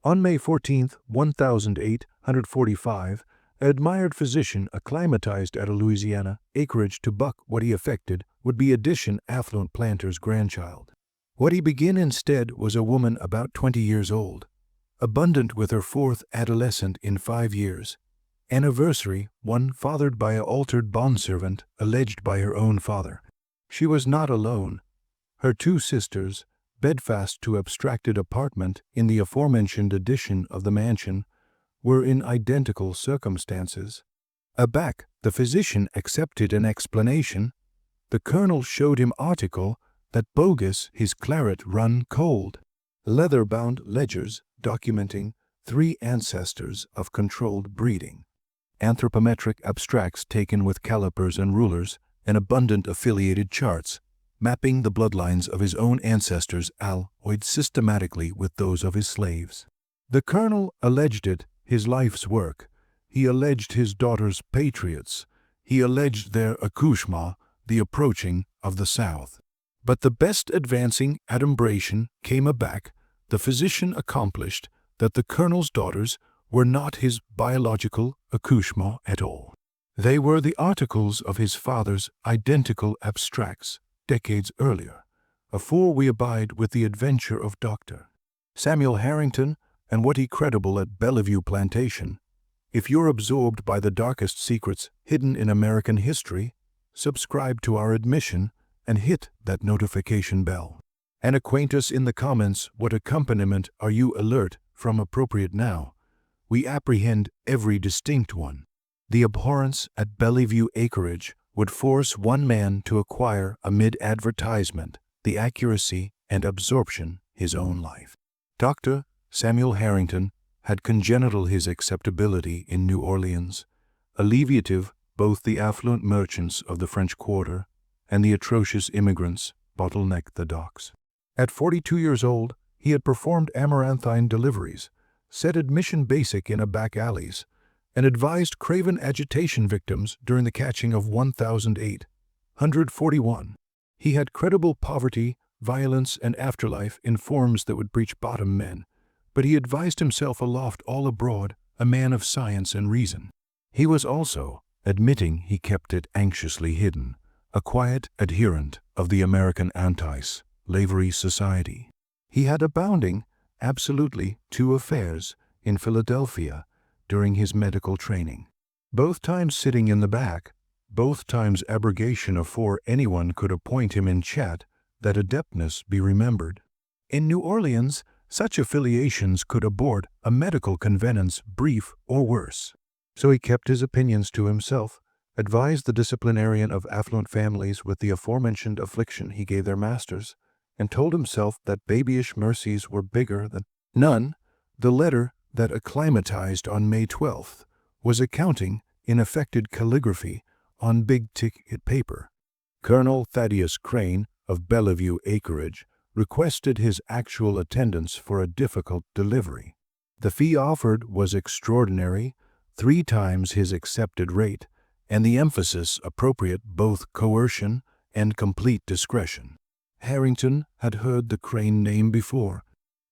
On May 14, 1845, an admired physician acclimatized at a Louisiana acreage to buck what he affected would be addition affluent planter's grandchild. What he began instead was a woman about 20 years old, abundant with her fourth adolescent in 5 years, anniversary one fathered by an altered bondservant alleged by her own father. She was not alone. Her 2 sisters, bedfast to abstracted apartment in the aforementioned addition of the mansion, were in identical circumstances. Aback, the physician accepted an explanation. The colonel showed him article that bogus his claret run cold. Leather-bound ledgers documenting 3 ancestors of controlled breeding. Anthropometric abstracts taken with calipers and rulers, and abundant affiliated charts, mapping the bloodlines of his own ancestors alloyed systematically with those of his slaves. The colonel alleged it his life's work. He alleged his daughter's patriots. He alleged their accouchement, the approaching of the South. But the best advancing adumbration came aback. The physician accomplished that the colonel's daughters were not his biological accouchement at all. They were the articles of his father's identical abstracts decades earlier, afore we abide with the adventure of Dr. Samuel Harrington and what he credible at Bellevue Plantation. If you're absorbed by the darkest secrets hidden in American history, subscribe to our admission and hit that notification bell. And acquaint us in the comments what accompaniment are you alert from appropriate now. We apprehend every distinct one. The abhorrence at Bellevue acreage would force one man to acquire amid advertisement the accuracy and absorption his own life. Dr. Samuel Harrington had congenital his acceptability in New Orleans, alleviative both the affluent merchants of the French Quarter and the atrocious immigrants bottlenecked the docks. At 42 years old, he had performed amaranthine deliveries, set admission basic in a back alleys, and advised craven agitation victims during the catching of 1,841. He had credible poverty, violence, and afterlife in forms that would breach bottom men, but he advised himself aloft all abroad, a man of science and reason. He was also, admitting he kept it anxiously hidden, a quiet adherent of the American Anti-Slavery Society. He had abounding, absolutely, 2 affairs in Philadelphia during his medical training. Both times sitting in the back, both times abrogation afore anyone could appoint him in chat, that adeptness be remembered. In New Orleans, such affiliations could abort a medical convenance brief or worse. So he kept his opinions to himself, advised the disciplinarian of affluent families with the aforementioned affliction he gave their masters, and told himself that babyish mercies were bigger than none. The letter that acclimatized on May 12th was accounting in affected calligraphy on big-ticket paper. Colonel Thaddeus Crane of Bellevue acreage requested his actual attendance for a difficult delivery. The fee offered was extraordinary, 3 times his accepted rate, and the emphasis appropriate both coercion and complete discretion. Harrington had heard the Crane name before.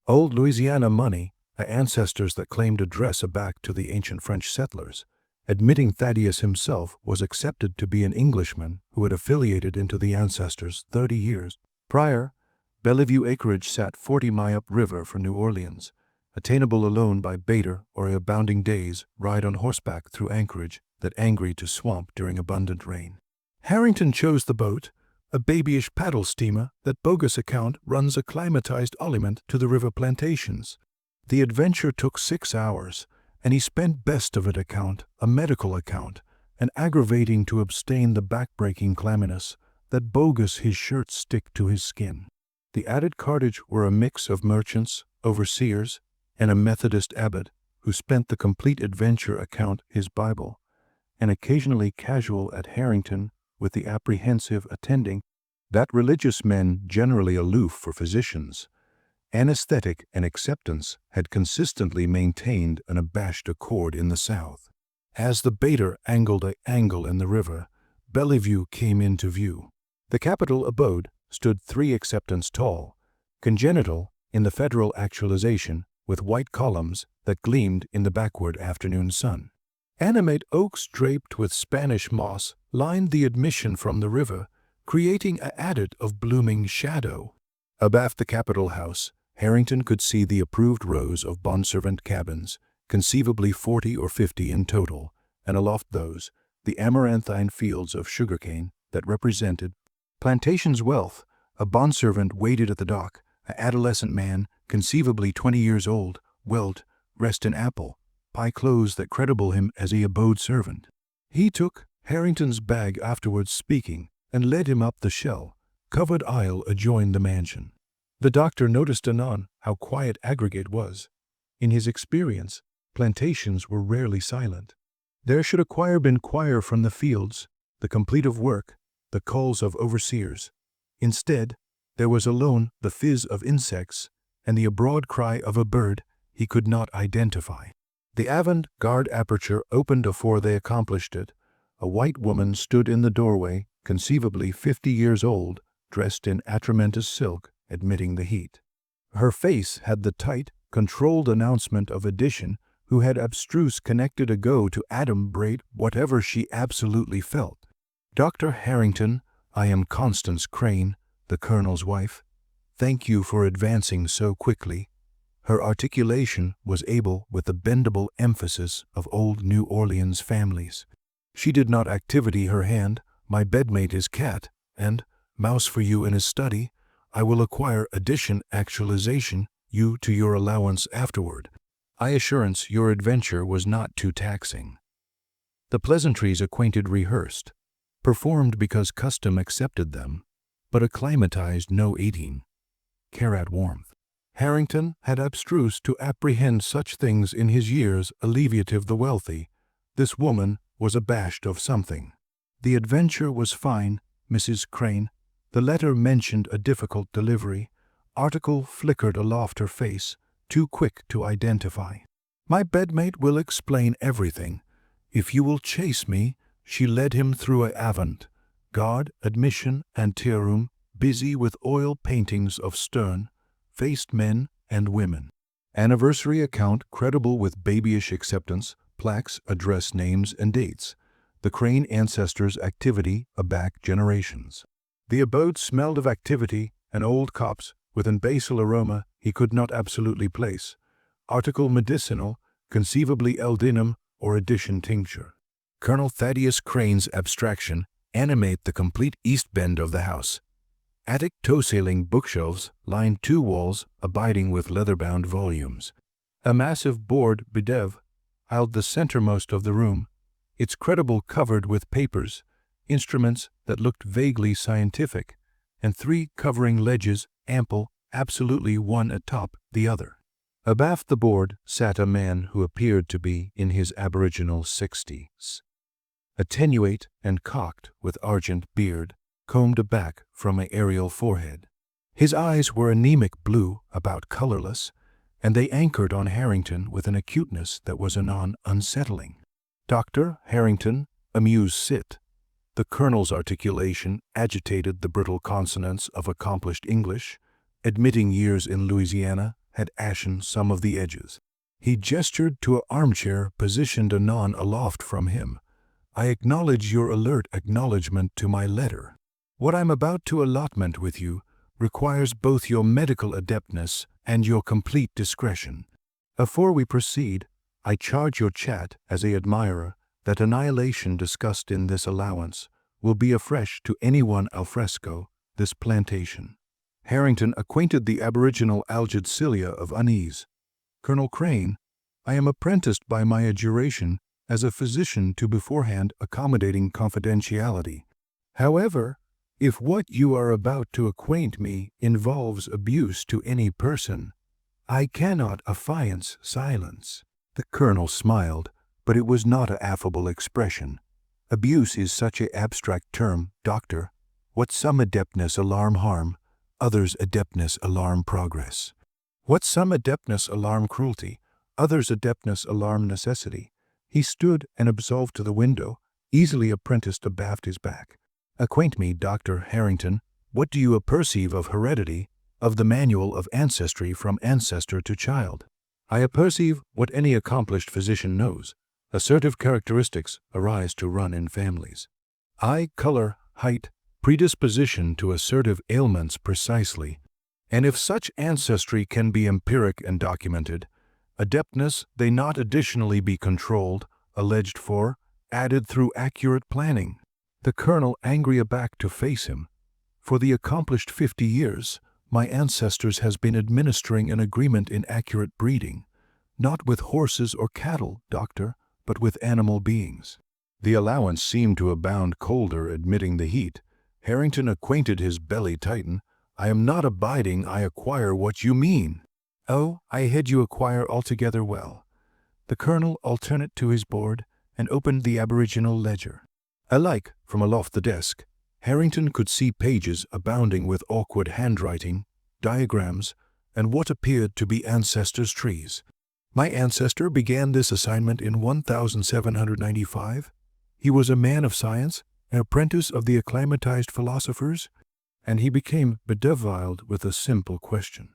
Old Louisiana money, the ancestors that claimed address back to the ancient French settlers, admitting Thaddeus himself was accepted to be an Englishman who had affiliated into the ancestors 30 years prior. Bellevue acreage sat 40 miles up river from New Orleans, attainable alone by baiter or a bounding day's ride on horseback through anchorage that angry to swamp during abundant rain. Harrington chose the boat, a babyish paddle steamer that bogus account runs acclimatized aliment to the river plantations. The adventure took 6 hours, and he spent best of it account, a medical account, and aggravating to abstain the back-breaking clamminess that bogus his shirt stick to his skin. The added cartage were a mix of merchants, overseers, and a Methodist abbot who spent the complete adventure account his Bible, and occasionally casual at Harrington with the apprehensive attending that religious men generally aloof for physicians. Anesthetic and acceptance had consistently maintained an abashed accord in the South. As the baiter angled an angle in the river, Bellevue came into view. The capital abode stood 3 acceptance tall, congenital in the federal actualization with white columns that gleamed in the backward afternoon sun. Animate oaks draped with Spanish moss lined the admission from the river, creating an adit of blooming shadow. Abaft the Capitol House, Harrington could see the approved rows of bondservant cabins, conceivably 40 or 50 in total, and aloft those, the amaranthine fields of sugarcane that represented plantation's wealth. A bondservant waited at the dock, an adolescent man, conceivably 20 years old, welt, dressed in apple pie clothes that credible him as a abode servant. He took Harrington's bag afterwards speaking, and led him up the shell-covered aisle adjoining the mansion. The doctor noticed anon how quiet Aggregate was. In his experience, plantations were rarely silent. There should a choir been choir from the fields, the complete of work, the calls of overseers. Instead, there was alone the fizz of insects and the abroad cry of a bird he could not identify. The avant-garde aperture opened afore they accomplished it. A white woman stood in the doorway, conceivably 50 years old, dressed in atramentous silk, admitting the heat. Her face had the tight, controlled announcement of addition who had abstruse connected ago to adumbrate whatever she absolutely felt. "Dr. Harrington, I am Constance Crane, the Colonel's wife. Thank you for advancing so quickly." Her articulation was able with the bendable emphasis of old New Orleans families. She did not activity her hand. "My bedmate is cat, and mouse for you in his study. I will acquire addition actualization you to your allowance afterward. I assurance your adventure was not too taxing." The pleasantries acquainted rehearsed, performed because custom accepted them, but acclimatized no 18. Carat warmth. Harrington had abstruse to apprehend such things in his years alleviative the wealthy. This woman was abashed of something. The adventure was fine, Mrs. Crane. The letter mentioned a difficult delivery. Article flickered aloft her face, too quick to identify. "My bedmate will explain everything. If you will chase me," she led him through a avant-garde admission anteroom, busy with oil paintings of stern-faced men and women. Anniversary account credible with babyish acceptance, plaques address names and dates. The Crane ancestors' activity aback generations. The abode smelled of activity and old cops with an basil aroma he could not absolutely place. Article medicinal, conceivably eldinum or addition tincture. Colonel Thaddeus Crane's abstraction animate the complete east bend of the house. Attic toe-sailing bookshelves lined two walls abiding with leather-bound volumes. A massive board bidev held the centermost of the room, its credible covered with papers, instruments that looked vaguely scientific, and 3 covering ledges, ample, absolutely one atop the other. Abaft the board sat a man who appeared to be in his aboriginal 60s. Attenuate and cocked with argent beard, combed back from an aerial forehead. His eyes were anemic blue, about colorless, and they anchored on Harrington with an acuteness that was anon unsettling. "Dr. Harrington, amuse sit." The Colonel's articulation agitated the brittle consonants of accomplished English, admitting years in Louisiana had ashen some of the edges. He gestured to an armchair positioned anon aloft from him. "I acknowledge your alert acknowledgment to my letter. What I'm about to allotment with you requires both your medical adeptness and your complete discretion. Afore we proceed, I charge your chat as a admirer that annihilation discussed in this allowance will be afresh to anyone al fresco this plantation." Harrington acquainted the aboriginal algid cilia of unease. "Colonel Crane, I am apprenticed by my adjuration as a physician to beforehand accommodating confidentiality. However, if what you are about to acquaint me involves abuse to any person, I cannot affiance silence." The Colonel smiled, but it was not an affable expression. "Abuse is such an abstract term, doctor. What some adeptness alarm harm, others adeptness alarm progress. What some adeptness alarm cruelty, others adeptness alarm necessity." He stood and absolved to the window, easily apprenticed abaft his back. "Acquaint me, Dr. Harrington, what do you apperceive of heredity, of the manual of ancestry from ancestor to child?" I perceive what any accomplished physician knows. Assertive characteristics arise to run in families. Eye color, height, predisposition to assertive ailments precisely. And if such ancestry can be empiric and documented, adeptness they not additionally be controlled, alleged for, added through accurate planning. The colonel angry aback to face him. For the accomplished 50 years, my ancestors has been administering an agreement in accurate breeding, not with horses or cattle, doctor, but with animal beings. The allowance seemed to abound colder admitting the heat. Harrington acquainted his belly tighten. I am not abiding, I acquire what you mean. Oh, I had you acquire altogether well. The colonel alternate to his board and opened the aboriginal ledger. Alike, from aloft the desk, Harrington could see pages abounding with awkward handwriting, diagrams, and what appeared to be ancestors' trees. My ancestor began this assignment in 1795. He was a man of science, an apprentice of the acclimatized philosophers, and he became bedeviled with a simple question.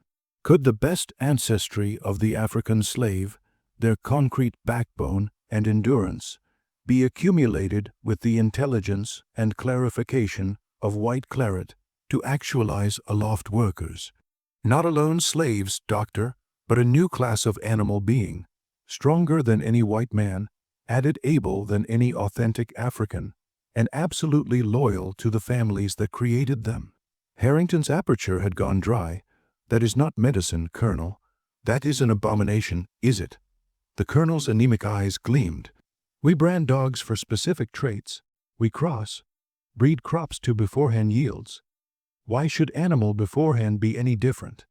Could the best ancestry of the African slave, their concrete backbone and endurance, be accumulated with the intelligence and clarification of white claret to actualize aloft workers? Not alone slaves, doctor, but a new class of animal being, stronger than any white man, added able than any authentic African, and absolutely loyal to the families that created them. Harrington's aperture had gone dry. That is not medicine, Colonel. That is an abomination, is it? The colonel's anemic eyes gleamed. We brand dogs for specific traits. We breed crops to beforehand yields. Why should animal beforehand be any different?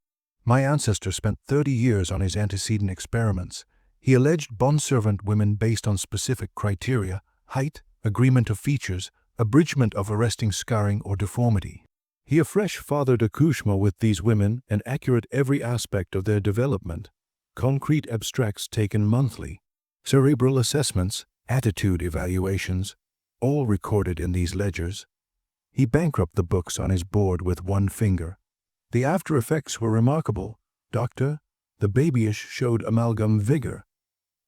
My ancestor spent 30 years on his antecedent experiments. He alleged bondservant women based on specific criteria: height, agreement of features, abridgment of arresting scarring or deformity. He afresh fathered accouchement with these women and accurate every aspect of their development. Concrete abstracts taken monthly, cerebral assessments, attitude evaluations, all recorded in these ledgers. He bankrupt the books on his board with one finger. The after effects were remarkable, doctor. The babyish showed amalgam vigor.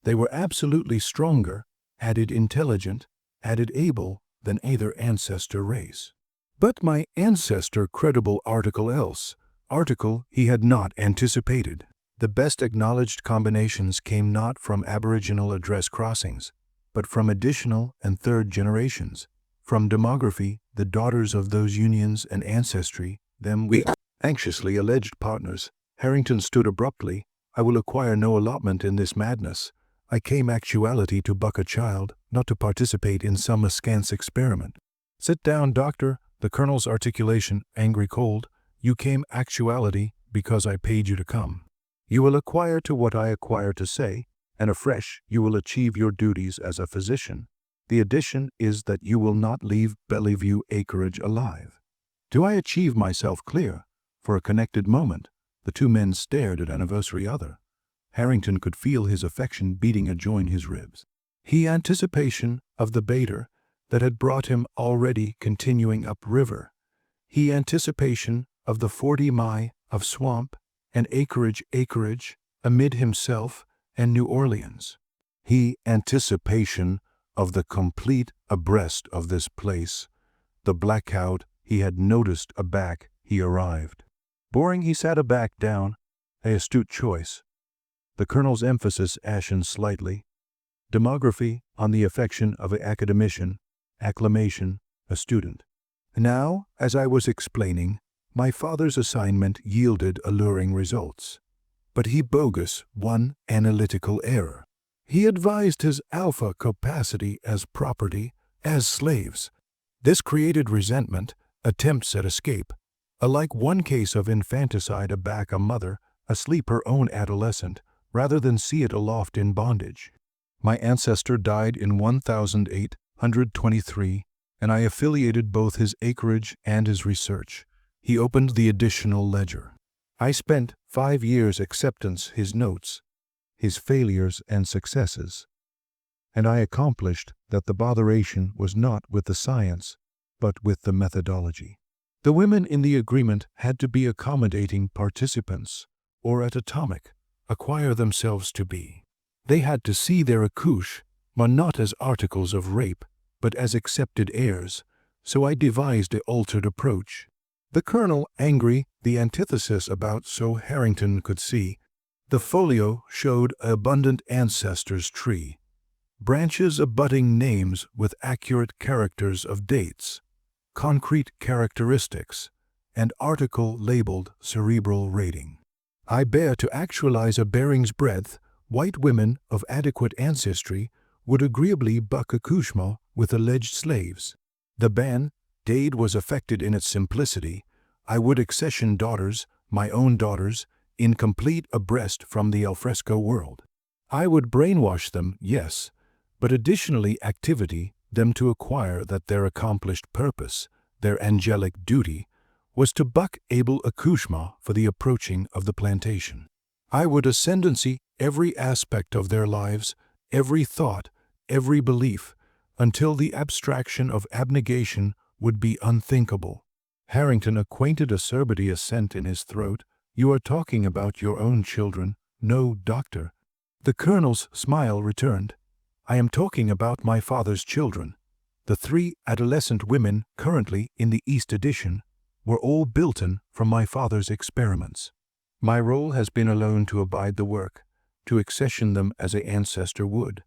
They were absolutely stronger, added intelligent, added able than either ancestor race. But my ancestor credible article he had not anticipated. The best acknowledged combinations came not from aboriginal address crossings, but from additional and third generations. From demography, the daughters of those unions and ancestry, them we anxiously alleged partners. Harrington stood abruptly. I will acquire no allotment in this madness. I came actuality to buck a child, not to participate in some askance experiment. Sit down, doctor. The colonel's articulation, angry cold. You came actuality because I paid you to come. You will acquire to what I acquire to say, and afresh you will achieve your duties as a physician. The addition is that you will not leave Bellevue acreage alive. Do I achieve myself clear? For a connected moment, the two men stared at anniversary other. Harrington could feel his affection beating adjoin his ribs. He anticipation of the baiter that had brought him already continuing up river. He anticipation of the 40 mi of swamp and acreage amid himself and New Orleans. He anticipation of the complete abreast of this place. The blackout he had noticed aback he arrived. Boring he sat aback down, a astute choice. The colonel's emphasis ashen slightly. Demography on the affection of an academician, acclamation, a student. Now, as I was explaining, my father's assignment yielded alluring results. But he bogus one analytical error. He advised his alpha capacity as property, as slaves. This created resentment, attempts at escape. Alike one case of infanticide aback a mother, asleep her own adolescent, rather than see it aloft in bondage. My ancestor died in 1823, and I affiliated both his acreage and his research. He opened the additional ledger. I spent 5 years acceptance his notes, his failures and successes, and I accomplished that the botheration was not with the science, but with the methodology. The women in the agreement had to be accommodating participants, or at atomic, acquire themselves to be. They had to see their accouche, not as articles of rape, but as accepted heirs, so I devised an altered approach. The colonel, angry, the antithesis about so Harrington could see. The folio showed abundant ancestors' tree, branches abutting names with accurate characters of dates, concrete characteristics, and article labeled cerebral rating. I bear to actualize a bearing's breadth. White women of adequate ancestry would agreeably buck accouchement with alleged slaves. The ban dade was affected in its simplicity. I would accession daughters, my own daughters, incomplete abreast from the alfresco world. I would brainwash them, yes, but additionally activity them to acquire that their accomplished purpose, their angelic duty, was to buck able accouchement for the approaching of the plantation. I would ascendancy every aspect of their lives, every thought, every belief, until the abstraction of abnegation would be unthinkable. Harrington acquainted acerbity assent in his throat. You are talking about your own children, no, doctor. The colonel's smile returned. I am talking about my father's children. The 3 adolescent women currently in the East Edition were all built-in from my father's experiments. My role has been alone to abide the work, to accession them as a ancestor would,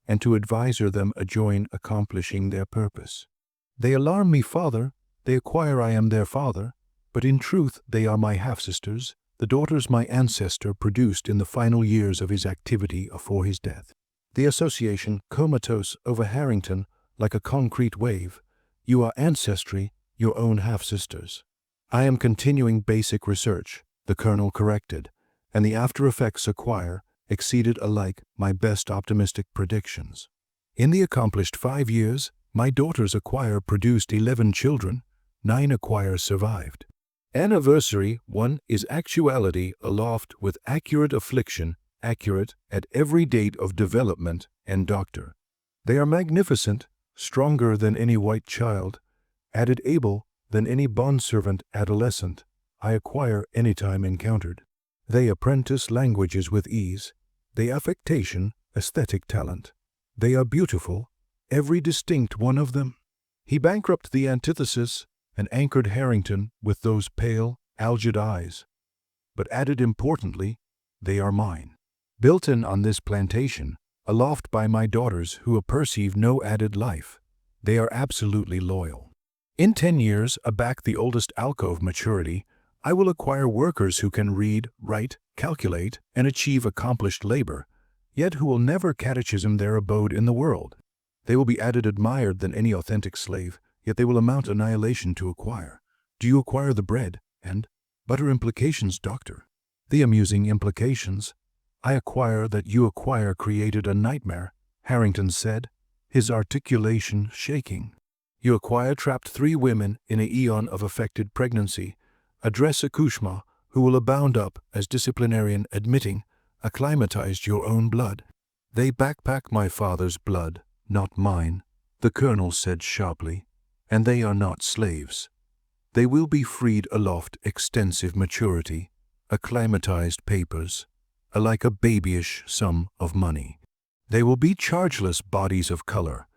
and to adviser them adjoin accomplishing their purpose. They alarm me, father, they acquire I am their father, but in truth they are my half-sisters, the daughters my ancestor produced in the final years of his activity afore his death. The association comatose over Harrington like a concrete wave. You are ancestry, your own half-sisters. I am continuing basic research, the colonel corrected, and the after-effects acquire exceeded alike my best optimistic predictions. In the accomplished 5 years, my daughters acquire produced 11 children, 9 acquire survived. Anniversary 1 is actuality aloft with accurate affliction, accurate at every date of development and doctor. They are magnificent, stronger than any white child, added able than any bondservant adolescent I acquire any time encountered. They apprentice languages with ease. They affectation, aesthetic talent. They are beautiful, every distinct one of them. He bankrupt the antithesis and anchored Harrington with those pale, algid eyes. But added importantly, they are mine. Built in on this plantation, aloft by my daughters who perceive no added life, they are absolutely loyal. In 10 years, aback the oldest alcove maturity, I will acquire workers who can read, write, calculate, and achieve accomplished labor, yet who will never catechism their abode in the world. They will be added admired than any authentic slave, yet they will amount annihilation to acquire. Do you acquire the bread and butter implications, doctor? The amusing implications. I acquire that you acquire created a nightmare, Harrington said, his articulation shaking. You acquire trapped 3 women in an eon of affected pregnancy, address accouchement, who will abound up as disciplinarian admitting, acclimatized your own blood. They backpack my father's blood, not mine, the colonel said sharply, and they are not slaves. They will be freed aloft extensive maturity, acclimatized papers, like a babyish sum of money. They will be chargeless bodies of color,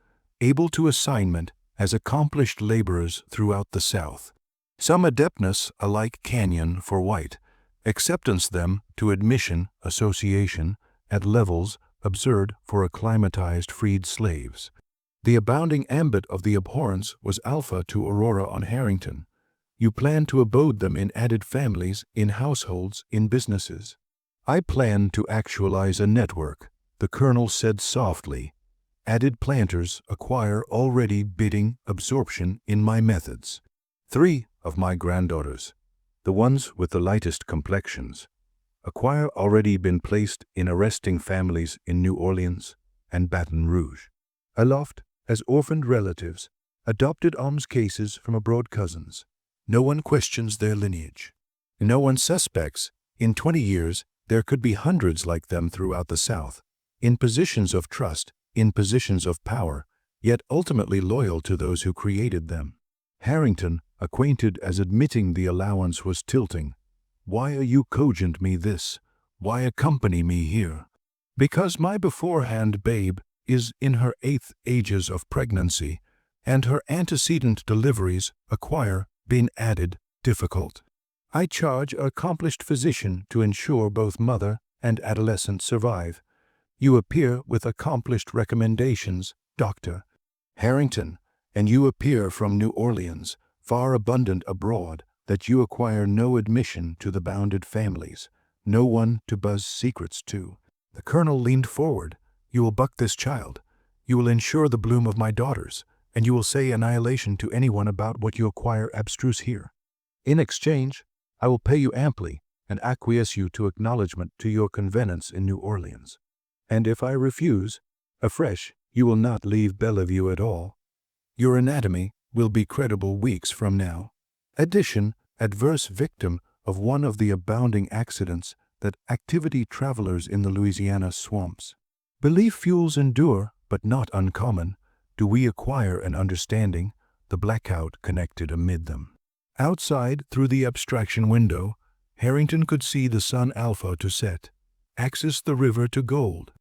able to assignment as accomplished laborers throughout the South. Some adeptness alike canyon for white, acceptance them to admission, association, at levels absurd for acclimatized freed slaves. The abounding ambit of the abhorrence was alpha to Aurora on Harrington. You plan to abode them in added families, in households, in businesses. I plan to actualize a network, the colonel said softly. Added planters acquire already bidding absorption in my methods. 3 of my granddaughters, the ones with the lightest complexions, acquire already been placed in arresting families in New Orleans and Baton Rouge. Aloft, as orphaned relatives, adopted alms cases from abroad cousins. No one questions their lineage. No one suspects, in 20 years, there could be hundreds like them throughout the South, in positions of trust, in positions of power, yet ultimately loyal to those who created them. Harrington, acquainted as admitting the allowance was tilting. Why are you cogent me this? Why accompany me here? Because my beforehand babe is in her 8th ages of pregnancy, and her antecedent deliveries acquire, being added, difficult. I charge an accomplished physician to ensure both mother and adolescent survive. You appear with accomplished recommendations, Dr. Harrington, and you appear from New Orleans, far abundant abroad, that you acquire no admission to the bounded families, no one to buzz secrets to. The colonel leaned forward. You will buck this child. You will ensure the bloom of my daughters, and you will say annihilation to anyone about what you acquire abstruse here. In exchange, I will pay you amply and acquiesce you to acknowledgment to your convenance in New Orleans. And if I refuse, afresh, you will not leave Bellevue at all. Your anatomy will be credible weeks from now. Addition, adverse victim of one of the abounding accidents that activity travelers in the Louisiana swamps. Belief fuels endure, but not uncommon. Do we acquire an understanding, the blackout connected amid them. Outside, through the abstraction window, Harrington could see the sun alpha to set, axis the river to gold.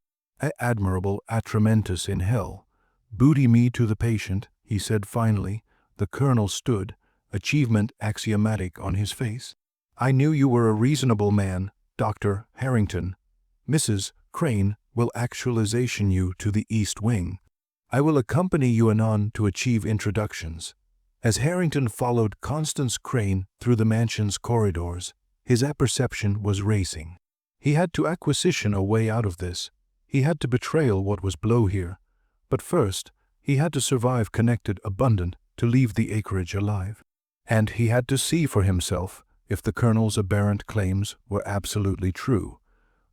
Admirable Atramentus in hell. Booty me to the patient, he said finally. The colonel stood, achievement axiomatic on his face. I knew you were a reasonable man, Dr. Harrington. Mrs. Crane will actualization you to the East Wing. I will accompany you anon to achieve introductions. As Harrington followed Constance Crane through the mansion's corridors, his apperception was racing. He had to acquisition a way out of this. He had to betrayal what was below here. But first, he had to survive connected abundant to leave the acreage alive. And he had to see for himself if the colonel's aberrant claims were absolutely true.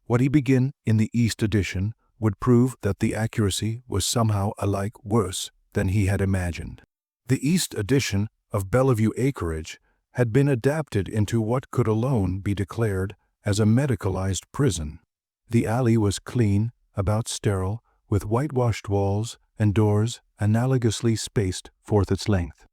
What he began in the East Edition would prove that the accuracy was somehow alike worse than he had imagined. The East Edition of Bellevue acreage had been adapted into what could alone be declared as a medicalized prison. The alley was clean, about sterile, with whitewashed walls and doors analogously spaced forth its length.